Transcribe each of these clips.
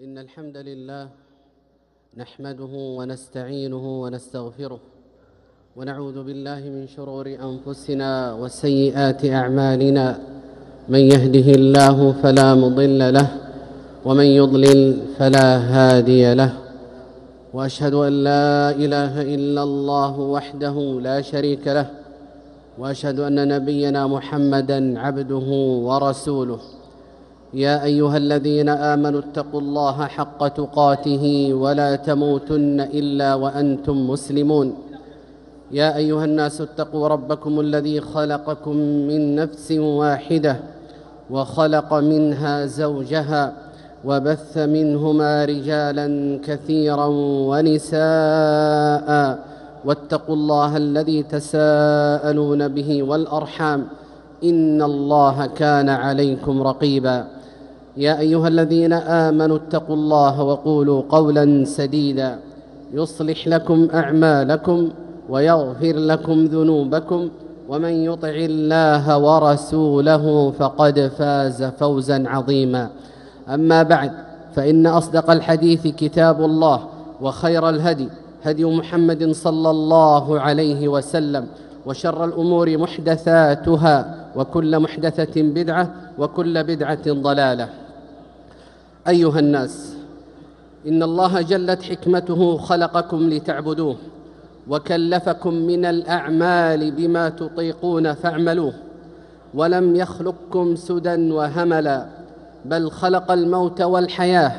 إن الحمد لله نحمده ونستعينه ونستغفره ونعوذ بالله من شرور أنفسنا وسيئات أعمالنا. من يهده الله فلا مضل له ومن يضلل فلا هادي له، وأشهد أن لا إله إلا الله وحده لا شريك له، وأشهد أن نبينا محمدًا عبده ورسوله. يا أيها الذين آمنوا اتقوا الله حق تقاته ولا تموتن إلا وأنتم مسلمون. يا أيها الناس اتقوا ربكم الذي خلقكم من نفس واحدة وخلق منها زوجها وبث منهما رجالا كثيرا ونساء، واتقوا الله الذي تساءلون به والأرحام إن الله كان عليكم رقيبا. يا أيها الذين آمنوا اتقوا الله وقولوا قولا سديدا يصلح لكم أعمالكم ويغفر لكم ذنوبكم، ومن يطع الله ورسوله فقد فاز فوزا عظيما. أما بعد، فإن أصدق الحديث كتاب الله، وخير الهدي هدي محمد صلى الله عليه وسلم، وشر الأمور محدثاتها، وكل محدثة بدعة، وكل بدعة ضلالة. أيها الناس، إن الله جلت حكمته خلقكم لتعبدوه، وكلفكم من الأعمال بما تطيقون فاعملوه، ولم يخلقكم سدى وهملا، بل خلق الموت والحياة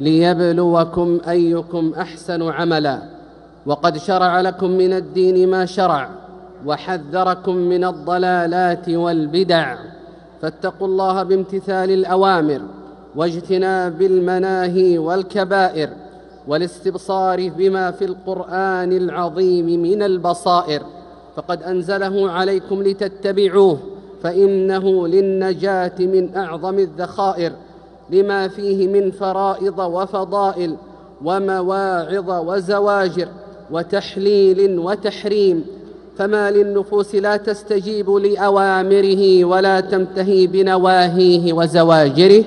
ليبلوكم أيكم أحسن عملا. وقد شرع لكم من الدين ما شرع، وحذركم من الضلالات والبدع، فاتقوا الله بامتثال الأوامر واجتناب المناهي والكبائر، والاستبصار بما في القرآن العظيم من البصائر، فقد أنزله عليكم لتتبعوه، فإنه للنجاة من أعظم الذخائر، لما فيه من فرائض وفضائل ومواعظ وزواجر وتحليل وتحريم، فما للنفوس لا تستجيب لأوامره ولا تنتهي بنواهيه وزواجره،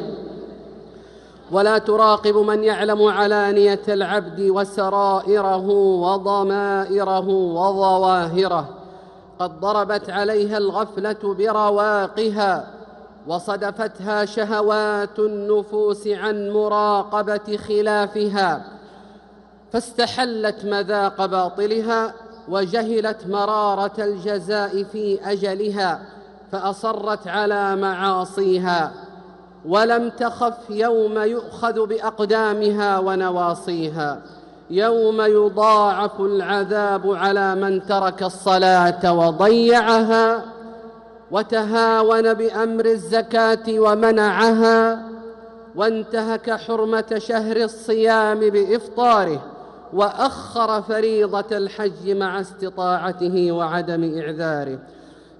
ولا تراقب من يعلم علانية العبد وسرائره وضمائره وظواهره. قد ضربت عليها الغفلة برواقها، وصدفتها شهوات النفوس عن مراقبة خلافها، فاستحلت مذاق باطلها، وجهلت مرارة الجزاء في أجلها، فأصرت على معاصيها، ولم تخف يوم يؤخذ بأقدامها ونواصيها، يوم يضاعف العذاب على من ترك الصلاة وضيعها، وتهاون بأمر الزكاة ومنعها، وانتهك حرمة شهر الصيام بإفطاره، وأخر فريضة الحج مع استطاعته وعدم إعذاره،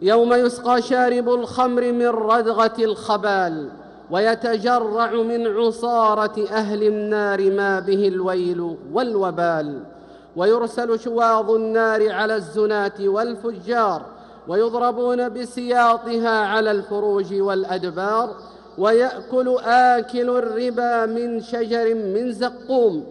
يوم يسقى شارب الخمر من ردغة الخبال، ويتجرع من عصارة أهل النار ما به الويل والوبال، ويرسل شواظ النار على الزناة والفجار، ويضربون بسياطها على الفروج والأدبار، ويأكل آكل الربا من شجر من زقوم،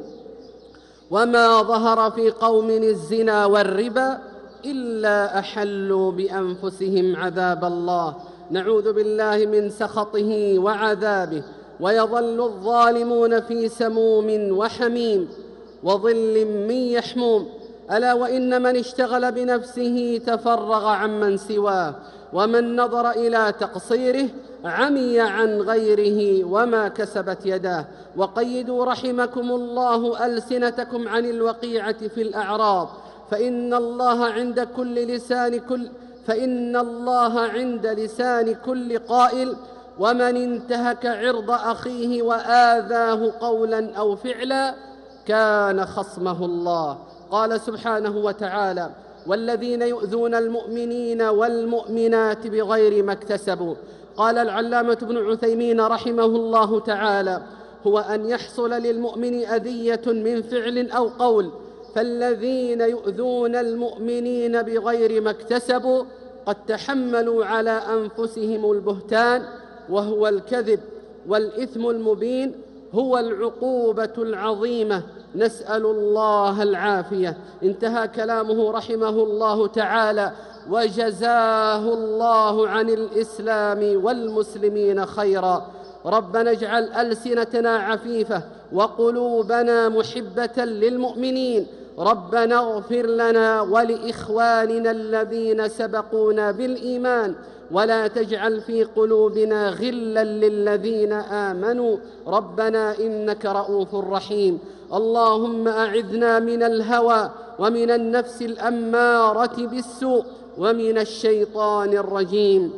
وما ظهر في قوم الزنا والربا إلا أحلوا بأنفسهم عذاب الله، نعوذ بالله من سخطه وعذابه، ويظل الظالمون في سموم وحميم وظل من يحموم. ألا وإن من اشتغل بنفسه تفرغ عمن سواه، ومن نظر إلى تقصيره عمي عن غيره وما كسبت يداه. وقيدوا رحمكم الله ألسنتكم عن الوقيعة في الأعراض، فإن الله عند لسان كل قائل، ومن انتهك عرض أخيه وآذاه قولا أو فعلا كان خصمه الله. قال سبحانه وتعالى: والذين يؤذون المؤمنين والمؤمنات بغير ما اكتسبوا. قال العلامة ابن عثيمين رحمه الله تعالى: هو أن يحصل للمؤمن أذية من فعل أو قول، فالذين يؤذون المؤمنين بغير ما اكتسبوا قد تحملوا على أنفسهم البهتان، وهو الكذب والإثم المبين، هو العقوبة العظيمة، نسأل الله العافية. انتهى كلامه رحمه الله تعالى، وجزاه الله عن الإسلام والمسلمين خيرا. ربنا اجعل ألسنتنا عفيفة وقلوبنا محبة للمؤمنين. ربنا اغفر لنا ولإخواننا الذين سبقونا بالإيمان، ولا تجعل في قلوبنا غلا للذين آمنوا، ربنا إنك رؤوف رحيم. اللهم أعذنا من الهوى ومن النفس الأمارة بالسوء ومن الشيطان الرجيم.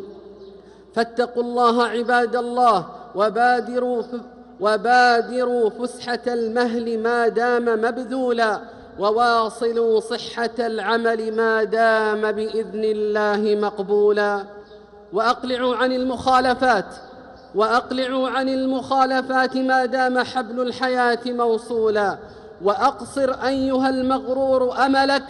فاتقوا الله عباد الله، وبادروا فسحة المهل ما دام مبذولا، وواصلوا صحة العمل ما دام بإذن الله مقبولا. وأقلعوا عن المخالفات ما دام حبل الحياة موصولا. وأقصر أيها المغرور أملك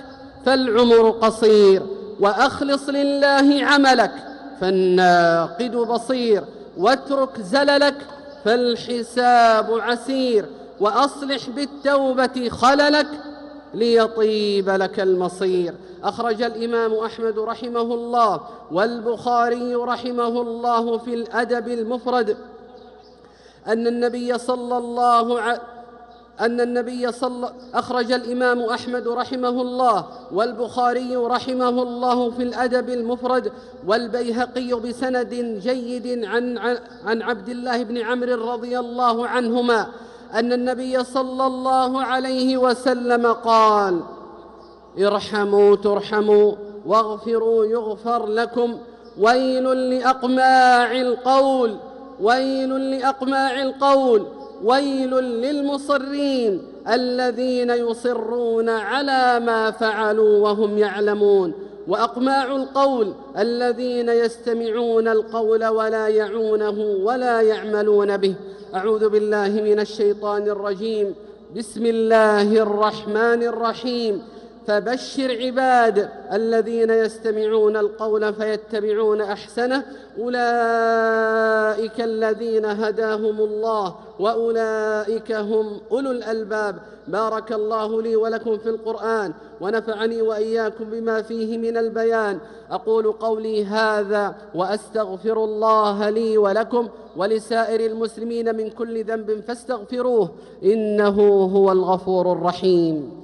فالعمر قصير، وأخلص لله عملك فالناقد بصير، واترك زللك فالحساب عسير، وأصلح بالتوبة خللك ليطيب لك المصير. أخرج الإمام أحمد رحمه الله والبخاري رحمه الله في الأدب المفرد أخرج الإمام أحمد رحمه الله والبخاري رحمه الله في الأدب المفرد والبيهقي بسند جيد عن عبد الله بن عمرو رضي الله عنهما أن النبي صلى الله عليه وسلم قال: ارحموا ترحموا، واغفروا يغفر لكم، ويل لأقماع القول، ويل للمصرين الذين يصرون على ما فعلوا وهم يعلمون. وأقماع القول الذين يستمعون القول ولا يعونه ولا يعملون به. أعوذ بالله من الشيطان الرجيم. بسم الله الرحمن الرحيم. فبشر عباد الذين يستمعون القول فيتبعون أحسنه، أولئك الذين هداهم الله وأولئك هم أولو الألباب. بارك الله لي ولكم في القرآن، ونفعني وإياكم بما فيه من البيان. أقول قولي هذا وأستغفر الله لي ولكم ولسائر المسلمين من كل ذنب فاستغفروه، إنه هو الغفور الرحيم.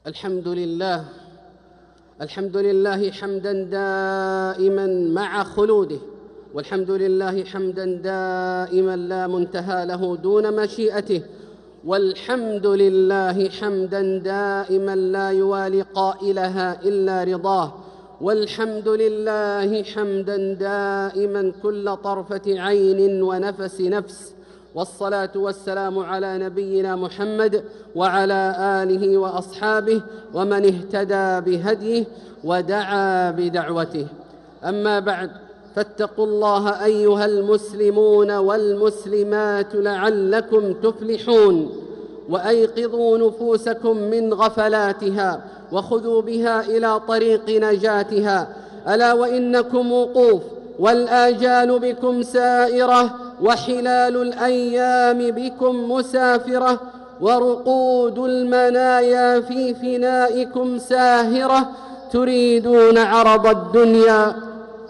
الحمد لله حمدا دائما مع خلوده، والحمد لله حمدا دائما لا منتهى له دون مشيئته، والحمد لله حمدا دائما لا يوالي قائلها إلا رضاه، والحمد لله حمدا دائما كل طرفة عين ونفس نفس. والصلاة والسلام على نبينا محمد وعلى آله وأصحابه ومن اهتدى بهديه ودعا بدعوته. أما بعد، فاتقوا الله أيها المسلمون والمسلمات لعلكم تفلحون، وأيقظوا نفوسكم من غفلاتها وخذوا بها إلى طريق نجاتها. ألا وإنكم وقوف، والآجال بكم سائرة، وحلال الأيام بكم مسافرة، ورقود المنايا في فنائكم ساهرة. تريدون عرض الدنيا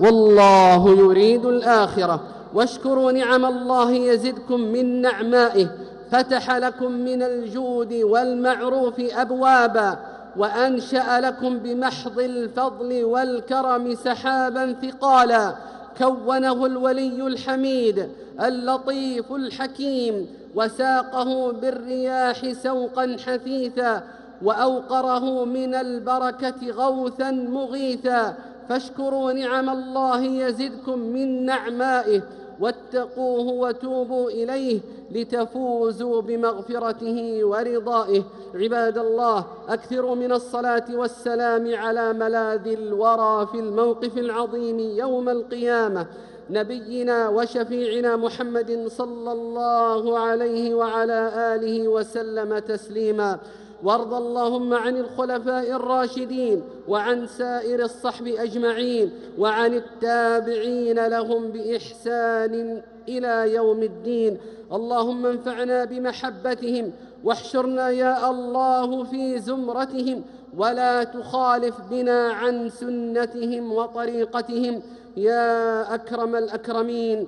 والله يريد الآخرة. واشكروا نعم الله يزدكم من نعمائه، فتح لكم من الجود والمعروف أبوابا، وأنشأ لكم بمحض الفضل والكرم سحابا ثقالا، كونه الولي الحميد اللطيف الحكيم، وساقه بالرياح سوقا حثيثا، وأوقره من البركة غوثا مغيثا. فاشكروا نعم الله يزدكم من نعمائه، واتقوه وتوبوا إليه لتفوزوا بمغفرته ورضائه. عباد الله، أكثروا من الصلاة والسلام على ملاذ الورى في الموقف العظيم يوم القيامة، نبينا وشفيعنا محمد صلى الله عليه وعلى آله وسلم تسليما. وارض اللهم عن الخلفاء الراشدين وعن سائر الصحب أجمعين وعن التابعين لهم بإحسان إلى يوم الدين. اللهم انفعنا بمحبتهم واحشرنا يا الله في زمرتهم، ولا تخالف بنا عن سنتهم وطريقتهم يا أكرم الأكرمين.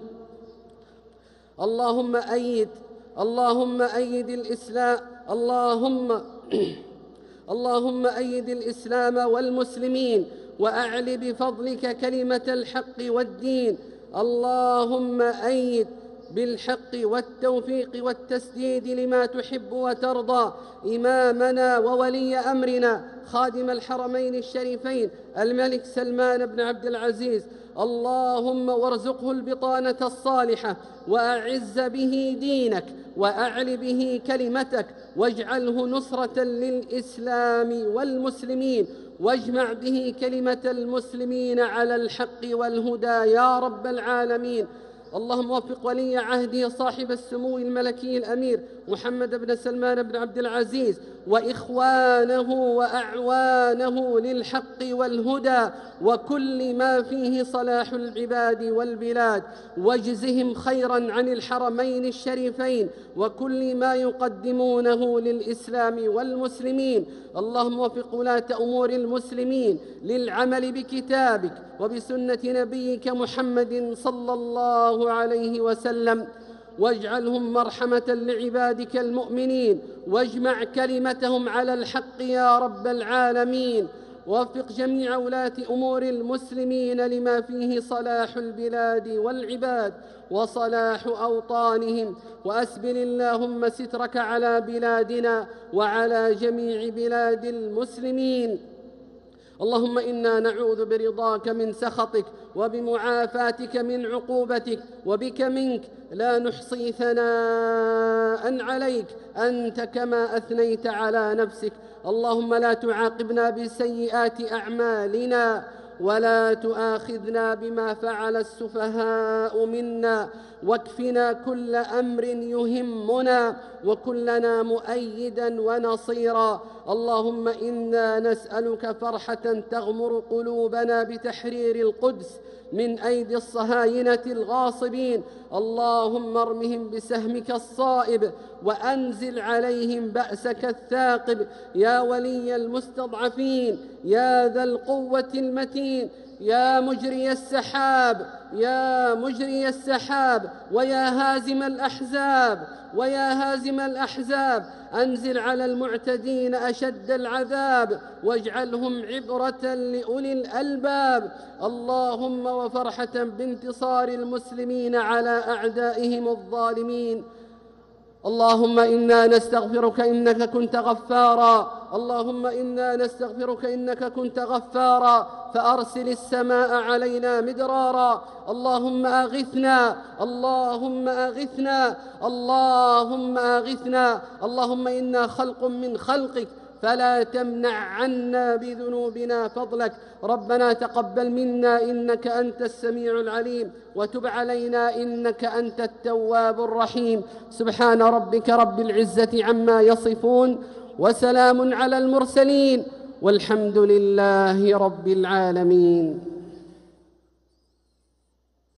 اللهم أيد الإسلام اللهم أيد الإسلام والمسلمين، وأعل بفضلك كلمة الحق والدين. اللهم أيد بالحق والتوفيق والتسديد لما تحب وترضى إمامنا وولي أمرنا خادم الحرمين الشريفين الملك سلمان بن عبد العزيز. اللهم وارزقه البطانة الصالحة، وأعز به دينك، وأعل به كلمتك، واجعله نصرة للإسلام والمسلمين، واجمع به كلمة المسلمين على الحق والهدى يا رب العالمين. اللهم وفق ولي عهده صاحب السمو الملكي الأمير محمد بن سلمان بن عبد العزيز وإخوانه وأعوانه للحق والهدى وكل ما فيه صلاح العباد والبلاد، واجزهم خيرا عن الحرمين الشريفين وكل ما يقدمونه للإسلام والمسلمين. اللهم وفق ولاة أمور المسلمين للعمل بكتابك وبسنة نبيك محمد صلى الله عليه وسلم، واجعلهم مرحمة لعبادك المؤمنين، واجمع كلمتهم على الحق يا رب العالمين. ووفق جميع ولاة أمور المسلمين لما فيه صلاح البلاد والعباد وصلاح أوطانهم، وأسبل اللهم سترك على بلادنا وعلى جميع بلاد المسلمين. اللهم إنا نعوذ برضاك من سخطك وبمعافاتك من عقوبتك، وبك منك لا نحصي ثناء عليك أنت كما أثنيت على نفسك. اللهم لا تعاقبنا بسيئات أعمالنا، ولا تؤاخذنا بما فعل السفهاء منا، واكفنا كل أمر يهمنا، وكلنا مؤيدا ونصيرا. اللهم إنا نسألك فرحة تغمر قلوبنا بتحرير القدس من أيدي الصهاينة الغاصبين. اللهم ارمهم بسهمك الصائب، وأنزل عليهم بأسك الثاقب يا ولي المستضعفين، يا ذا القوة المتين، يا مجري السحاب، يا مجري السحاب، ويا هازم الأحزاب أنزل على المعتدين أشد العذاب، واجعلهم عبرة لأولي الألباب. اللهم وفرحة بانتصار المسلمين على أعدائهم الظالمين. اللهم إنا نستغفرك إنك كنت غفارا، اللهم إنا نستغفرك إنك كنت غفارا، فأرسل السماء علينا مدرارا. اللهم أغثنا، اللهم أغثنا، اللهم أغثنا. اللهم إنا خلق من خلقك فلا تمنع عنا بذنوبنا فضلك. ربنا تقبل منا إنك أنت السميع العليم، وتب علينا إنك أنت التواب الرحيم. سبحان ربك رب العزة عما يصفون، وسلام على المرسلين، والحمد لله رب العالمين.